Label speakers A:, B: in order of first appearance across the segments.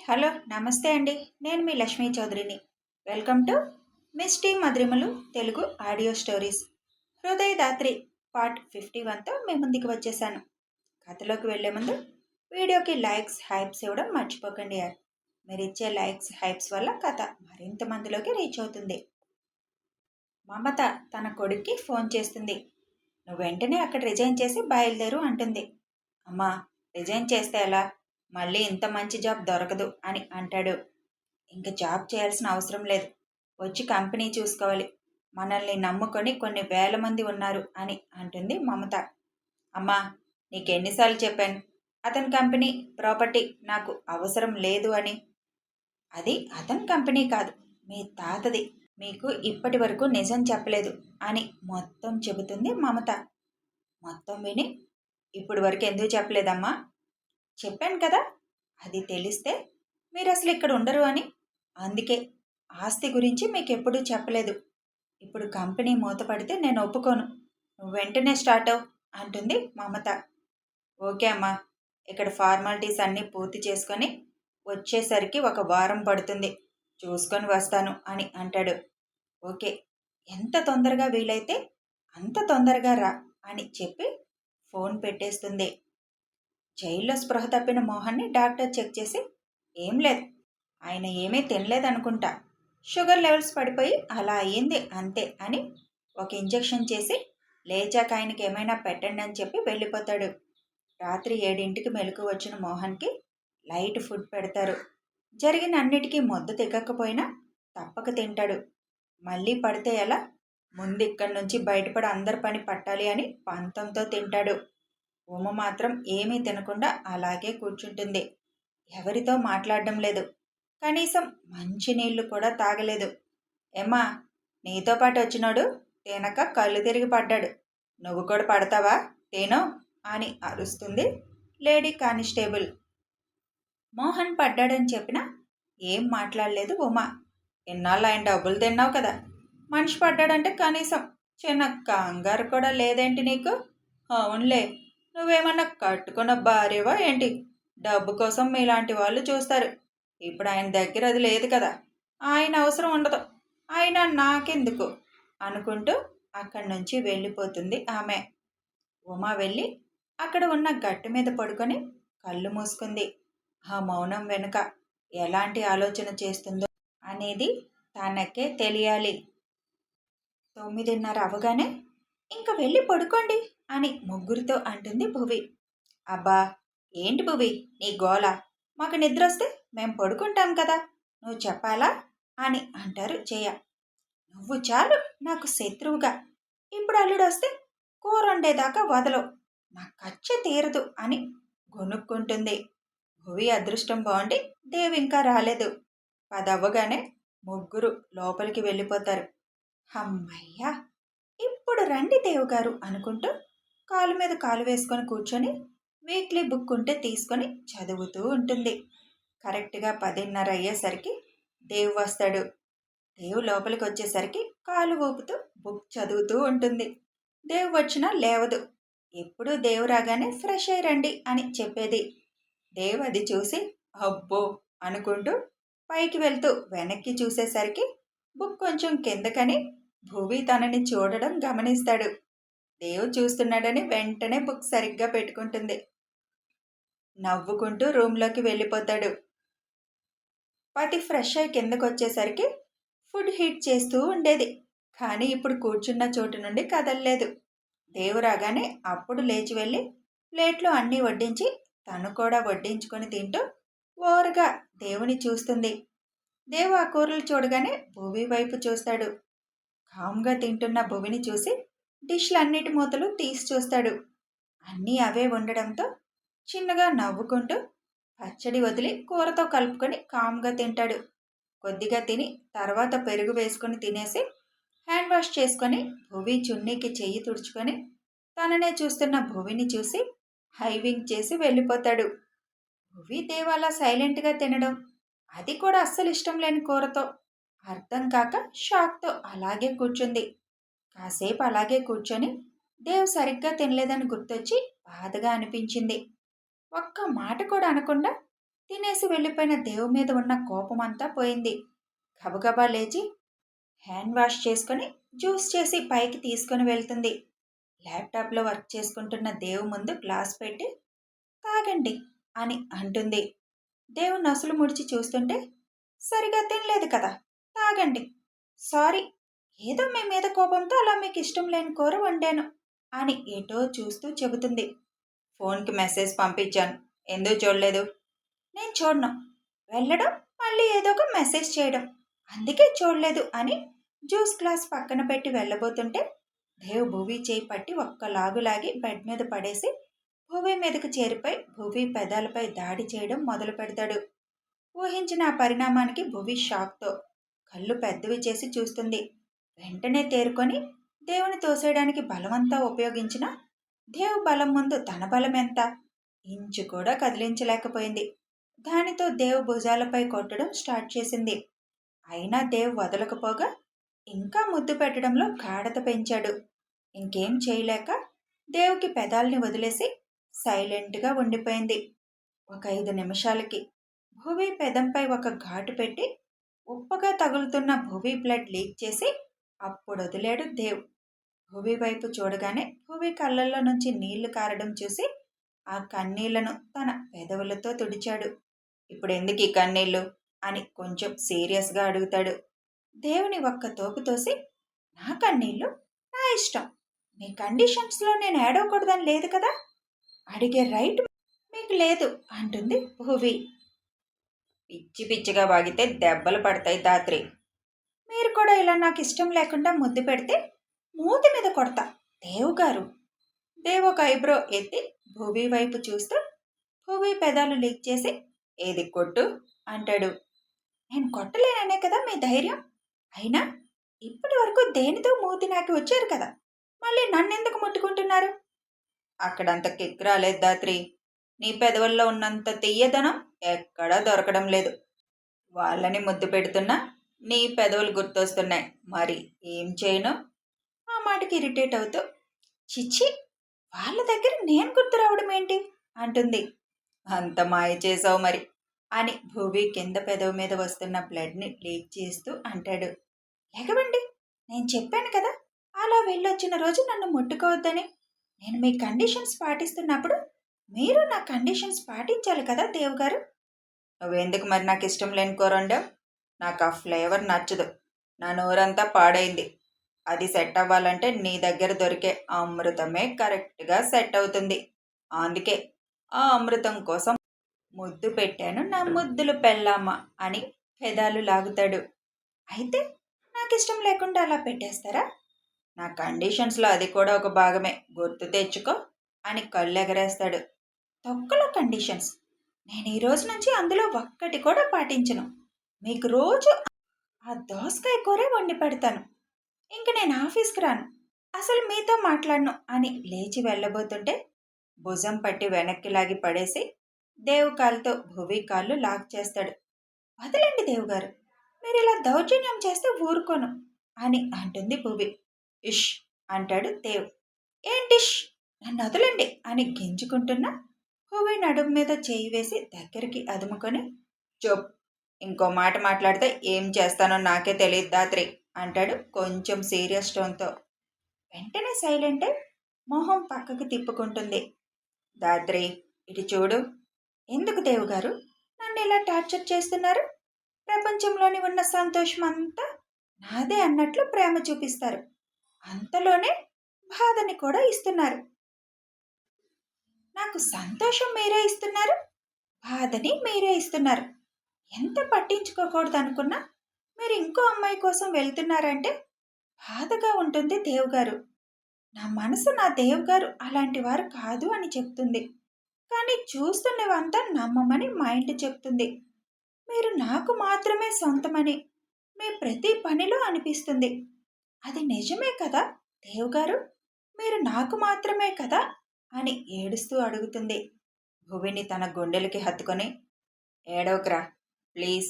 A: Hello నమస్తే అండి. నేను మీ లక్ష్మీ చౌదరిని. వెల్కమ్ టు మిస్టీ మధురిమలు Telugu audio stories. Hrudayadatri part 51తో మీ ముందుకు వచ్చేసాను. కథలోకి వెళ్లే ముందు వీడియోకి లైక్స్ హైప్స్ ఇవ్వడం మర్చిపోకండి యార్. మీరు ఇచ్చే లైక్స్ హైప్స్ వల్ల కథ మరింత మందిలోకి రీచ్ అవుతుంది. మమత తన కొడుక్కి ఫోన్ చేస్తుంది. నువ్వు వెంటనే అక్కడ రిజైన్ చేసి బయలుదేరు అంటుంది. అమ్మా, రిజైన్ చేస్తే ఎలా? మళ్ళీ ఇంత మంచి జాబ్ దొరకదు అని అంటాడు. ఇంక జాబ్ చేయాల్సిన అవసరం లేదు, వచ్చి కంపెనీ చూసుకోవాలి, మనల్ని నమ్ముకొని కొన్ని వేల మంది ఉన్నారు అని అంటుంది మమత. అమ్మా, నీకెన్నిసార్లు చెప్పాను అతని కంపెనీ ప్రాపర్టీ నాకు అవసరం లేదు అని. అది అతని కంపెనీ కాదు, మీ తాతది. మీకు ఇప్పటి వరకు నిజం చెప్పలేదు అని మొత్తం చెబుతుంది మమత. మొత్తం విని ఇప్పటి వరకు ఎందుకు చెప్పలేదమ్మా? చెప్పాను కదా, అది తెలిస్తే మీరు అసలు ఇక్కడ ఉండరు అని. అందుకే ఆస్తి గురించి మీకు ఎప్పుడూ చెప్పలేదు. ఇప్పుడు కంపెనీ మూతపడితే నేను ఒప్పుకోను. నువ్వు వెంటనే స్టార్ట్ అవు అంటుంది మమత. ఓకే అమ్మా, ఇక్కడ ఫార్మాలిటీస్ అన్నీ పూర్తి చేసుకొని వచ్చేసరికి ఒక వారం పడుతుంది, చూసుకొని వస్తాను అని అంటాడు. ఓకే, ఎంత తొందరగా వీలైతే అంత తొందరగా రా అని చెప్పి ఫోన్ పెట్టేస్తుంది. జైల్లో స్పృహ తప్పిన మోహన్ని డాక్టర్ చెక్ చేసి, ఏం లేదు, ఆయన ఏమీ తినలేదనుకుంటా, షుగర్ లెవెల్స్ పడిపోయి అలా అయ్యింది అంతే అని ఒక ఇంజెక్షన్ చేసి లేచాక ఆయనకి ఏమైనా పెట్టండి అని చెప్పి వెళ్ళిపోతాడు. రాత్రి 7ంటికి మెలకు వచ్చిన మోహన్కి లైట్ ఫుడ్ పెడతారు. జరిగిన అన్నిటికీ మొద్దు దిగకపోయినా తప్పక తింటాడు. మళ్ళీ పడితే ఎలా? ముందు ఇక్కడి నుంచి బయటపడి అందరి పని పట్టాలి అని పంతంతో తింటాడు. ఉమ మాత్రం ఏమీ తినకుండా అలాగే కూర్చుంటుంది. ఎవరితో మాట్లాడడం లేదు, కనీసం మంచినీళ్లు కూడా తాగలేదు. ఏమ్మా, నీతో పాటు వచ్చినాడు తినక కళ్ళు తిరిగి పడ్డాడు, నువ్వు కూడా పడతావా? తేనో అని అరుస్తుంది లేడీ కానిస్టేబుల్. మోహన్ పడ్డాడని చెప్పినా ఏం మాట్లాడలేదు ఉమ. ఇన్నాళ్ళు ఆయన డబ్బులు తిన్నావు కదా, మనిషి పడ్డాడంటే కనీసం చిన్న కంగారు కూడా లేదేంటి నీకు? అవునులే, నువ్వేమన్నా కట్టుకున్న భార్యవా ఏంటి? డబ్బు కోసం మీలాంటి వాళ్ళు చూస్తారు. ఇప్పుడు ఆయన దగ్గర అది లేదు కదా, ఆయన అవసరం ఉండదు, ఆయన నాకెందుకు అనుకుంటూ అక్కడి నుంచి వెళ్ళిపోతుంది ఆమె. ఉమా వెళ్ళి అక్కడ ఉన్న గట్టు మీద పడుకొని కళ్ళు మూసుకుంది. ఆ మౌనం వెనుక ఎలాంటి ఆలోచన చేస్తుందో అనేది తనకే తెలియాలి. 9:30 అవగానే ఇంక వెళ్ళి పడుకోండి అని ముగ్గురితో అంటుంది భువి. అబ్బా, ఏంటి భువి నీ గోల? మాకు నిద్ర వస్తే మేం పడుకుంటాం కదా, నువ్వు చెప్పాలా అని అంటారు జయ. నువ్వు చాలు నాకు శత్రువుగా, ఇప్పుడు అల్లుడు వస్తే కూర వండేదాకా వదలవు, నా కచ్చ తీరదు అని గొనుక్కుంటుంది. భువి అదృష్టం బాగుండి దేవి ఇంకా రాలేదు. 10 అవ్వగానే ముగ్గురు లోపలికి వెళ్ళిపోతారు. అమ్మయ్యా, ఇప్పుడు రండి దేవుగారు అనుకుంటూ కాలు మీద కాలు వేసుకొని కూర్చొని వీక్లీ బుక్ ఉంటే తీసుకొని చదువుతూ ఉంటుంది. కరెక్ట్గా 10:30 అయ్యేసరికి దేవు వస్తాడు. దేవు లోపలికి వచ్చేసరికి కాలు ఊపుతూ బుక్ చదువుతూ ఉంటుంది. దేవు వచ్చినా లేవదు. ఎప్పుడూ దేవు రాగానే ఫ్రెష్ అయ్యి రండి అని చెప్పేది. దేవు అది చూసి అబ్బో అనుకుంటూ పైకి వెళ్తూ వెనక్కి చూసేసరికి బుక్ కొంచెం కిందకని భువి తనని చూడడం గమనిస్తాడు. దేవు చూస్తున్నాడని వెంటనే బుక్ సరిగ్గా పెట్టుకుంటుంది. నవ్వుకుంటూ రూమ్లోకి వెళ్ళిపోతాడు. పతి ఫ్రెష్ అయి కిందకు వచ్చేసరికి ఫుడ్ హీట్ చేస్తూ ఉండేది, కానీ ఇప్పుడు కూర్చున్న చోటు నుండి కదలలేదు. దేవు రాగానే అప్పుడు లేచి వెళ్ళి ప్లేట్లో అన్నీ వడ్డించి తను కూడా వడ్డించుకొని తింటూ ఓరగా దేవుని చూస్తుంది. దేవు ఆ కూరలు చూడగానే భువి వైపు చూస్తాడు. కామ్గా తింటున్న భువిని చూసి డిష్లన్నిటి మూతలు తీసి చూస్తాడు. అన్నీ అవే ఉండడంతో చిన్నగా నవ్వుకుంటూ పచ్చడి వదిలి కూరతో కలుపుకొని కామ్గా తింటాడు. కొద్దిగా తిని తర్వాత పెరుగు వేసుకొని తినేసి హ్యాండ్ వాష్ చేసుకొని భువి చున్నీకి చెయ్యి తుడుచుకొని తననే చూస్తున్న భువిని చూసి హైవింగ్ చేసి వెళ్ళిపోతాడు. భువి దేవు అలా సైలెంట్గా తినడం, అది కూడా అస్సలు ఇష్టం లేని కూరతో అర్థం కాక షాక్తో అలాగే కూర్చుంది. కాసేపు అలాగే కూర్చొని దేవ్ సరిగ్గా తినలేదని గుర్తొచ్చి బాధగా అనిపించింది. ఒక్క మాట కూడా అనకుండా తినేసి వెళ్ళిపోయిన దేవు మీద ఉన్న కోపమంతా పోయింది. గబగబా లేచి హ్యాండ్ వాష్ చేసుకొని జ్యూస్ చేసి పైకి తీసుకొని వెళ్తుంది. ల్యాప్టాప్లో వర్క్ చేసుకుంటున్న దేవు ముందు గ్లాస్ పెట్టి తాగండి అని అంటుంది. దేవు నసులు ముడిచి చూస్తుంటే సరిగా తినలేదు కదా, తాగండి. సారీ, ఏదో మీ మీద కోపంతో అలా మీకు ఇష్టం లేని కూర వండాను అని ఏటో చూస్తూ చెబుతుంది. ఫోన్కి మెసేజ్ పంపించాను, ఎందుకు చూడలేదు? నేను చూడను. వెళ్ళడం, మళ్ళీ ఏదో ఒక మెసేజ్ చేయడం, అందుకే చూడలేదు అని జ్యూస్ గ్లాస్ పక్కన పెట్టి వెళ్ళబోతుంటే దేవ్ భువి చేయి పట్టి ఒక్క లాగులాగి బెడ్ మీద పడేసి భువి మీదకు చేరిపోయి భువి పెదాలపై దాడి చేయడం మొదలు పెడతాడు. ఊహించిన ఆ పరిణామానికి భువి షాక్తో కళ్ళు పెద్దవి చేసి చూస్తుంది. వెంటనే తేరుకొని దేవుని తోసేయడానికి బలమంతా ఉపయోగించిన దేవ్ బలం ముందు తన బలం ఎంత? ఇంచు కూడా కదిలించలేకపోయింది. దానితో దేవ్ భుజాలపై కొట్టడం స్టార్ట్ చేసింది. అయినా దేవ్ వదలకపోగా ఇంకా ముద్దు పెట్టడంలో గాఢత పెంచాడు. ఇంకేం చేయలేక దేవుకి పెదాల్ని వదిలేసి సైలెంట్గా ఉండిపోయింది. ఒక 5 నిమిషాలకి భువి పెదంపై ఒక ఘాటు పెట్టి ఉప్పగా తగులుతున్న భువి బ్లడ్ లీక్ చేసి అప్పుడు వదిలాడు దేవ్. భువి వైపు చూడగానే భువి కళ్ళల్లో నుంచి నీళ్లు కారడం చూసి ఆ కన్నీళ్లను తన పెదవులతో తుడిచాడు. ఇప్పుడు ఎందుకు ఈ కన్నీళ్ళు అని కొంచెం సీరియస్గా అడుగుతాడు. దేవుని ఒక్క తోపు తోసి, నా కన్నీళ్ళు నా ఇష్టం, మీ కండిషన్స్లో నేను ఏడవకూడదని లేదు కదా, అడిగే రైట్ మీకు లేదు అంటుంది భువి. పిచ్చి పిచ్చిగా వాగితే దెబ్బలు పడతాయి దాత్రి. మీరు కూడా ఇలా నాకు ఇష్టం లేకుండా ముద్దు పెడితే మూతి మీద కొడతా దేవు గారు. దేవ్ ఒక ఐబ్రో ఎత్తి భువి వైపు చూస్తూ భువి పెదాలు లీక్ చేసి ఏది కొట్టు అంటాడు. నేను కొట్టలేననే కదా మీ ధైర్యం, అయినా ఇప్పటి వరకు దేనితో మూతి నాకి వచ్చారు కదా, మళ్ళీ నన్నెందుకు ముట్టుకుంటున్నారు? అక్కడంత కిక్ రాలేదు దాత్రి. నీ పెదవుల్లో ఉన్నంత తీయదనం ఎక్కడా దొరకడం లేదు. వాళ్ళని ముద్దు పెడుతున్నా నీ పెదవులు గుర్తొస్తున్నాయి, మరి ఏం చేయను? ఆ మాటకి ఇరిటేట్ అవుతూ చిచ్చి, వాళ్ళ దగ్గర నేను గుర్తు రావడం ఏంటి అంటుంది. అంత మాయ చేసావు మరి అని భూవి కింద పెదవి మీద వస్తున్న బ్లడ్ని లీక్ చేస్తూ అంటాడు. ఎగవండి, నేను చెప్పాను కదా అలా వెళ్ళొచ్చిన రోజు నన్ను ముట్టుకోవద్దని. నేను మీ కండిషన్స్ పాటిస్తున్నప్పుడు మీరు నా కండిషన్స్ పాటించాలి కదా దేవ్ గారు. నువ్వెందుకు మరి నాకు ఇష్టం లేని కూర వండావు? నాకు ఆ ఫ్లేవర్ నచ్చదు. నా నోరంతా పాడైంది. అది సెట్ అవ్వాలంటే నీ దగ్గర దొరికే అమృతమే కరెక్ట్గా సెట్ అవుతుంది. అందుకే ఆ అమృతం కోసం ముద్దు పెట్టాను నా ముద్దులు పెళ్ళామ అని పెదాలు లాగుతాడు. అయితే నాకు ఇష్టం లేకుండా అలా పెట్టేస్తారా? నా కండిషన్స్లో అది కూడా ఒక భాగమే, గుర్తు తెచ్చుకో అని కళ్ళు ఎగరేస్తాడు. తొక్కలో కండిషన్స్, నేను ఈ రోజు నుంచి అందులో ఒక్కటి కూడా పాటించను. మీకు రోజు ఆ దోసకాయ కూరే వండి పెడతాను. ఇంక నేను ఆఫీస్కి రాను, అసలు మీతో మాట్లాడను అని లేచి వెళ్ళబోతుంటే భుజం పట్టి వెనక్కి లాగి పడేసి దేవు కాలుతో భువి కాళ్ళు లాక్ చేస్తాడు. వదలండి దేవు గారు, మీరు ఇలా దౌర్జన్యం చేస్తే ఊరుకోను అని అంటుంది భువి. ఇష్ అంటాడు దేవ్. ఏంటిష్, నన్ను వదలండి అని గింజుకుంటున్నా భువి నడుము మీద చేయి వేసి దగ్గరికి అదుముకొని చోప్, ఇంకో మాట మాట్లాడితే ఏం చేస్తానో నాకే తెలియదు దాత్రి అంటాడు కొంచెం సీరియస్ టోన్తో. వెంటనే సైలెంట్ అయి మొహం పక్కకి తిప్పుకుంటుంది. దాత్రి ఇటు చూడు. ఎందుకు దేవు గారు నన్ను ఇలా టార్చర్ చేస్తున్నారు? ప్రపంచంలోని ఉన్న సంతోషం అంతా నాదే అన్నట్లు ప్రేమ చూపిస్తారు, అంతలోనే బాధని కూడా ఇస్తున్నారు. నాకు సంతోషం మీరే ఇస్తున్నారు, బాధని మీరే ఇస్తున్నారు. ఎంత పట్టించుకోకూడదు అనుకున్నా మీరు ఇంకో అమ్మాయి కోసం వెళ్తున్నారంటే బాధగా ఉంటుంది దేవ్ గారు. నా మనసు నా దేవ్ గారు అలాంటి వారు కాదు అని చెప్తుంది, కానీ చూస్తున్నవంతా నమ్మమని మైండ్ చెప్తుంది. మీరు నాకు మాత్రమే సొంతమని మీ ప్రతి పనిలో అనిపిస్తుంది. అది నిజమే కదా దేవ్ గారు, మీరు నాకు మాత్రమే కదా అని ఏడుస్తూ అడుగుతుంది. భువిని తన గుండెలకి హత్తుకొని ఏడవకురా ప్లీజ్,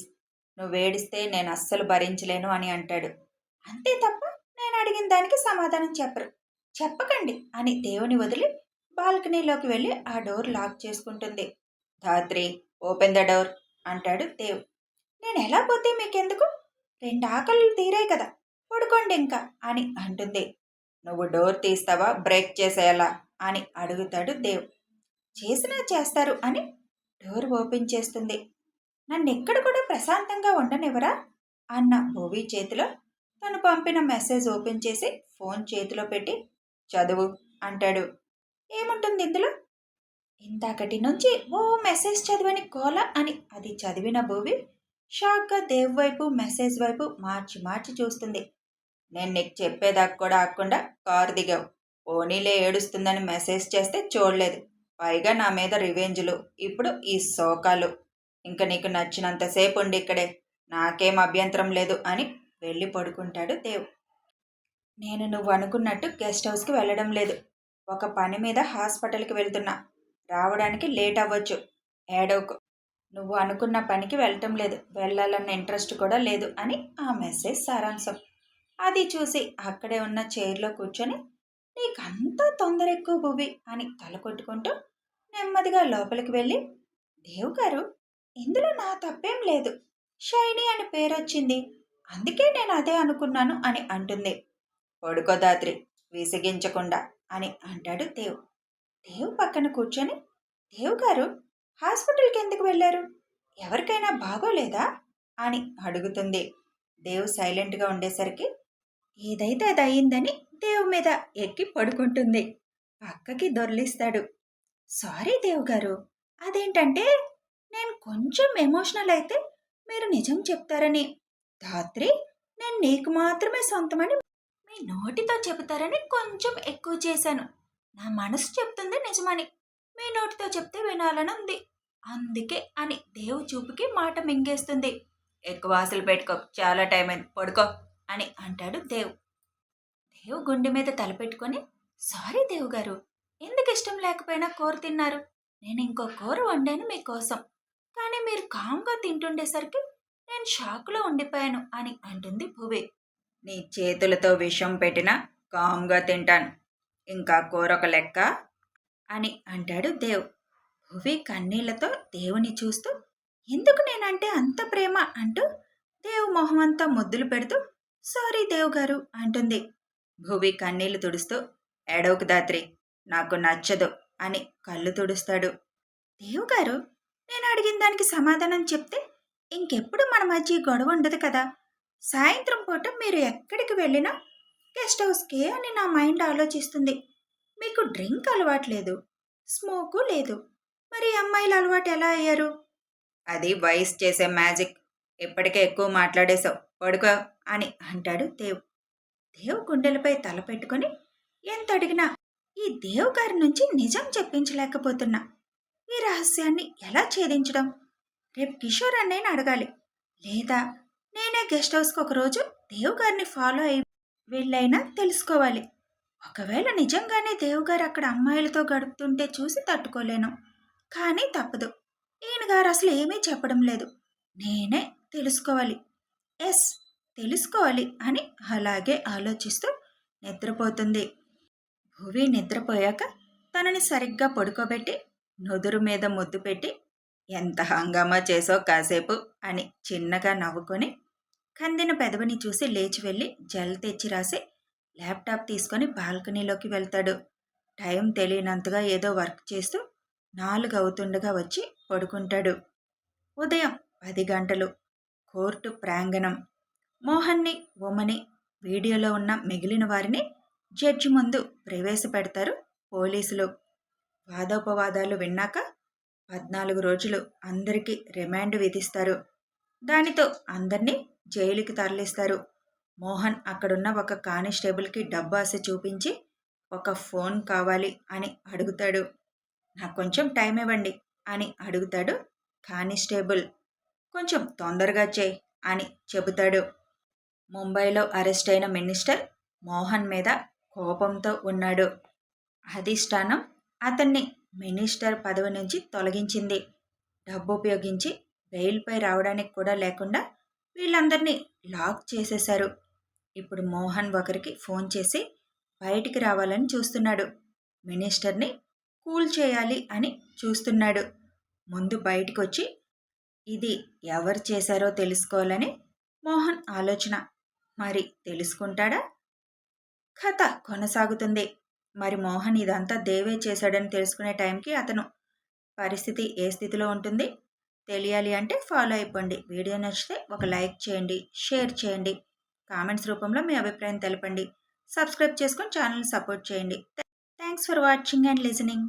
A: నువ్వేడిస్తే నేను అస్సలు భరించలేను అని అంటాడు. అంతే తప్ప నేను అడిగిన దానికి సమాధానం చెప్పరు, చెప్పకండి అని దేవుని వదిలి బాల్కనీలోకి వెళ్ళి ఆ డోర్ లాక్ చేసుకుంటుంది. ధాత్రి ఓపెన్ ద డోర్ అంటాడు దేవ్. నేను ఎలా పోతే మీకెందుకు? 2 ఆకళ్ళు తీరాయి కదా, పడుకోండి ఇంకా అని అంటుంది. నువ్వు డోర్ తీస్తావా బ్రేక్ చేసేయాలా అని అడుగుతాడు దేవ్. చేసినా చేస్తారు అని డోర్ ఓపెన్ చేస్తుంది. నన్నెక్కడ కూడా ప్రశాంతంగా ఉండనివ్వరా అన్న భూవి చేతిలో తను పంపిన మెసేజ్ ఓపెన్ చేసి ఫోన్ చేతిలో పెట్టి చదువు అంటాడు. ఏముంటుంది ఇందులో? ఇందాకటి నుంచి ఓ మెసేజ్ చదివని గోల అని అది చదివిన భూవి షాక్గా దేవ్ వైపు మెసేజ్ వైపు మార్చి మార్చి చూస్తుంది. నేను నీకు చెప్పేదాకా కూడా ఆగకుండా కారు దిగావు. పోనీలే ఏడుస్తుందని మెసేజ్ చేస్తే చూడలేదు. పైగా నా మీద రివెంజ్లు, ఇప్పుడు ఈ శోకాలు. ఇంక నీకు నచ్చినంతసేపు ఉండి ఇక్కడే, నాకేం అభ్యంతరం లేదు అని వెళ్ళి పడుకుంటాడు దేవ్. నేను నువ్వు అనుకున్నట్టు గెస్ట్ హౌస్కి వెళ్ళడం లేదు. ఒక పని మీద హాస్పిటల్కి వెళ్తున్నా. రావడానికి లేట్ అవ్వచ్చు. ఏడవకు. నువ్వు అనుకున్న పనికి వెళ్ళటం లేదు, వెళ్ళాలన్న ఇంట్రెస్ట్ కూడా లేదు అని ఆ మెసేజ్ సారాంశం. అది చూసి అక్కడే ఉన్న చైర్లో కూర్చొని నీకంతా తొందర ఎక్కువ భువి అని తల కొట్టుకుంటూ నెమ్మదిగా లోపలికి వెళ్ళి, దేవ్ గారు, ఇందులో నా తప్పేం లేదు. షైనీ అని పేరొచ్చింది, అందుకే నేను అదే అనుకున్నాను అని అంటుంది. పడుకో దాత్రి, విసిగించకుండా అని అంటాడు దేవ్. దేవ్ పక్కన కూర్చొని, దేవ్ గారు, హాస్పిటల్కి ఎందుకు వెళ్ళారు? ఎవరికైనా బాగోలేదా అని అడుగుతుంది. దేవ్ సైలెంట్గా ఉండేసరికి ఏదైతే అది అయ్యిందని దేవ్ మీద ఎక్కి పడుకుంటుంది. పక్కకి దొర్లిస్తాడు. సారీ దేవ్ గారు, అదేంటంటే నేను కొంచెం ఎమోషనల్ అయితే మీరు నిజం చెప్తారని, ధాత్రి నేను నీకు మాత్రమే సొంతమని మీ నోటితో చెబుతారని కొంచెం ఎక్కువ చేశాను. నా మనసు చెప్తుంది నిజమని మీ నోటితో చెప్తే వినాలని ఉంది, అందుకే అని దేవు చూపుకి మాట మింగేస్తుంది. ఎక్కువ ఆశలు పెట్టుకో, చాలా టైం అయింది, పడుకో అని అంటాడు దేవ్. దేవ్ గుండె మీద తలపెట్టుకొని, సారీ దేవ్ గారు, ఎందుకు ఇష్టం లేకపోయినా కూర తిన్నారు. నేను ఇంకో కూర వండాను మీకోసం, కానీ మీరు కామ్గా తింటుండేసరికి నేను షాక్లో ఉండిపోయాను అని అంటుంది భువి. నీ చేతులతో విషం పెట్టినా కామ్గా తింటాను, ఇంకా కూరొక లెక్క అని అంటాడు దేవ్. భువి కన్నీళ్లతో దేవుని చూస్తూ, ఎందుకు నేనంటే అంత ప్రేమ అంటూ దేవ్ మొహమంతా ముద్దులు పెడుతూ సారీ దేవ్ గారు అంటుంది. భువి కన్నీళ్లు తుడుస్తూ, ఏడవకు దాత్రి, నాకు నచ్చదు అని కళ్ళు తుడుస్తాడు. దేవ్ గారు, నేను అడిగిన దానికి సమాధానం చెప్తే ఇంకెప్పుడు మన మధ్య గొడవ ఉండదు కదా. సాయంత్రం పూట మీరు ఎక్కడికి వెళ్ళినా గెస్ట్ హౌస్కే అని నా మైండ్ ఆలోచిస్తుంది. మీకు డ్రింక్ అలవాట్లేదు, స్మోకు లేదు, మరి అమ్మాయిల అలవాటు ఎలా అయ్యారు? అది వయసు చేసే మ్యాజిక్. ఇప్పటికే ఎక్కువ మాట్లాడేశావు, పడుకో అని అంటాడు దేవ్. దేవ్ గుండెలపై తల పెట్టుకొని, ఎంత అడిగినా ఈ దేవ్ గారి నుంచి నిజం చెప్పించలేకపోతున్నా. ఈ రహస్యాన్ని ఎలా ఛేదించడం? రేపు కిషోర్ అన్నయ్యని అడగాలి, లేదా నేనే గెస్ట్ హౌస్కి ఒకరోజు దేవ్ గారిని ఫాలో అయి వెళ్ళైనా తెలుసుకోవాలి. ఒకవేళ నిజంగానే దేవ్ గారు అక్కడ అమ్మాయిలతో గడుపుతుంటే చూసి తట్టుకోలేను, కానీ తప్పదు. ఈయన గారు అసలు ఏమీ చెప్పడం లేదు, నేనే తెలుసుకోవాలి. ఎస్, తెలుసుకోవాలి అని అలాగే ఆలోచిస్తూ నిద్రపోతుంది. భువి నిద్రపోయాక తనని సరిగ్గా పడుకోబెట్టి నుదురు మీద ముద్దు పెట్టి, ఎంత హంగామా చేసో కాసేపు అని చిన్నగా నవ్వుకొని కందిన పెదవిని చూసి లేచి వెళ్ళి జెల్ తెచ్చి రాసి ల్యాప్టాప్ తీసుకొని బాల్కనీలోకి వెళ్తాడు. టైం తెలియనంతగా ఏదో వర్క్ చేస్తూ 4 అవుతుండగా వచ్చి పడుకుంటాడు. ఉదయం 10 గంటలు. కోర్టు ప్రాంగణం. మోహన్ని, ఉమని, వీడియోలో ఉన్న మిగిలిన వారిని జడ్జి ముందు ప్రవేశపెడతారు పోలీసులు. వాదోపవాదాలు విన్నాక 14 రోజులు అందరికీ రిమాండ్ విధిస్తారు. దానితో అందరినీ జైలుకి తరలిస్తారు. మోహన్ అక్కడున్న ఒక కానిస్టేబుల్కి డబ్బు ఆశ చూపించి ఒక ఫోన్ కావాలి అని అడుగుతాడు. నాకు కొంచెం టైం ఇవ్వండి అని అడుగుతాడు కానిస్టేబుల్. కొంచెం తొందరగా చేయి అని చెబుతాడు. ముంబైలో అరెస్ట్ అయిన మినిస్టర్ మోహన్ మీద కోపంతో ఉన్నాడు. అధిష్టానం అతన్ని మినిస్టర్ పదవి నుంచి తొలగించింది. డబ్బు ఉపయోగించి బెయిల్పై రావడానికి కూడా లేకుండా వీళ్ళందరినీ లాక్ చేసేశారు. ఇప్పుడు మోహన్ ఒకరికి ఫోన్ చేసి బయటికి రావాలని చూస్తున్నాడు. మినిస్టర్ని కూల్ చేయాలి అని చూస్తున్నాడు. ముందు బయటికొచ్చి ఇది ఎవరు చేశారో తెలుసుకోవాలని మోహన్ ఆలోచన. మరి తెలుసుకుంటాడా? కథ కొనసాగుతుంది. మరి మోహన్ ఇదంతా దేవే చేశాడని తెలుసుకునే టైంకి అతను పరిస్థితి ఏ స్థితిలో ఉంటుంది తెలియాలి అంటే ఫాలో అయిపోండి. వీడియో నచ్చితే ఒక లైక్ చేయండి, షేర్ చేయండి, కామెంట్స్ రూపంలో మీ అభిప్రాయం తెలపండి. సబ్స్క్రైబ్ చేసుకొని ఛానల్ని సపోర్ట్ చేయండి. Thanks for watching and listening.